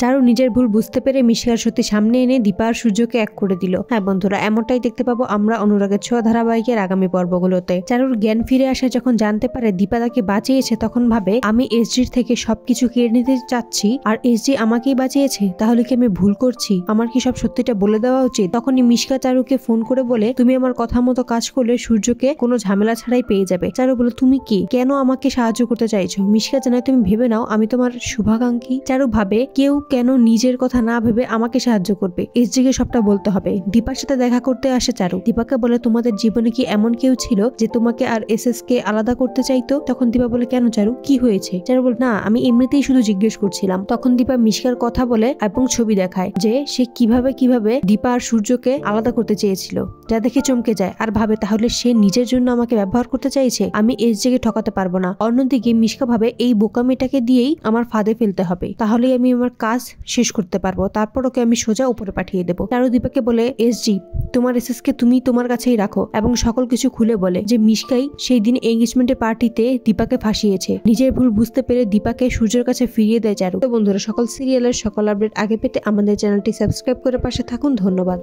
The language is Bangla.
চারু নিজের ভুল বুঝতে পেরে মিশকার সত্যি সামনে এনে দীপা আর সূর্যকে এক করে দিল। হ্যাঁ বন্ধুরা, এমনটাই দেখতে পাবো আমরা অনুরাগের ছোঁয়া ধারাবাহিকের আগামী পর্বগুলোতে। চারুর জ্ঞান ফিরে আসে যখন জানতে পারে দীপা তাকে বাঁচিয়েছে, তখন ভাবে আমি এসজির থেকে সবকিছু কেড়ে নিতে চাচ্ছি আর এসজি আমাকেই বাঁচিয়েছে, তাহলে কি আমি ভুল করছি? আমার কি সব সত্যিটা বলে দেওয়া উচিত? তখনই মিশকা চারুকে ফোন করে বলে তুমি আমার কথা মতো কাজ করলে সূর্যকে কোনো ঝামেলা ছাড়াই পেয়ে যাবে। চারু বলে তুমি কি, কেন আমাকে সাহায্য করতে চাইছো? মিশকা জানায় তুমি ভেবে নাও আমি তোমার শুভাকাঙ্ক্ষী। চারু ভাবে কেউ কেন নিজের কথা না ভেবে আমাকে সাহায্য করবে, এসজিকে সবটা বলতে হবে। দীপার সাথে দেখা করতে আসে চারু। দীপাকে বলে তোমাদের জীবনে কি এমন কেউ ছিল যে তোমাকে আর এসএস কে আলাদা করতে চাইতো? তখন দীপা বলে কেন চারু, কি হয়েছে? চারু বলে না, আমি এমনিতেই শুধু জিজ্ঞেস করছিলাম। তখন দীপা মিশকার কথা বলে এবং ছবি দেখায় যে সে কিভাবে দীপা আর সূর্যকে আলাদা করতে চেয়েছিল, যা দেখে চমকে যায় আর ভাবে তাহলে সে নিজের জন্য আমাকে ব্যবহার করতে চাইছে, আমি এসজিকে ঠকাতে পারবো না। অন্যদিকে মিশকা ভাবে এই বোকামিটাকে দিয়েই আমার ফাঁদে ফেলতে হবে, তাহলেই আমি আমার কাজ শেষ করতে পারবো, তারপর ওকে আমি সোজা উপরে পাঠিয়ে দেবো। চারু দীপাকে বলে এসজি তোমার এসএস কে তুমি তোমার কাছেই রাখো এবং সকল কিছু খুলে বলে যে মিশকাই সেই দিন এঙ্গেজমেন্টের পার্টিতে দীপাকে ফাঁসিয়েছে। নিজের ভুল বুঝতে পেরে দীপাকে সূর্যের কাছে ফিরিয়ে দেয় চারু। তো বন্ধুরা, সকল সিরিয়ালের সকল আপডেট আগে পেতে আমাদের চ্যানেলটি সাবস্ক্রাইব করে পাশে থাকুন। ধন্যবাদ।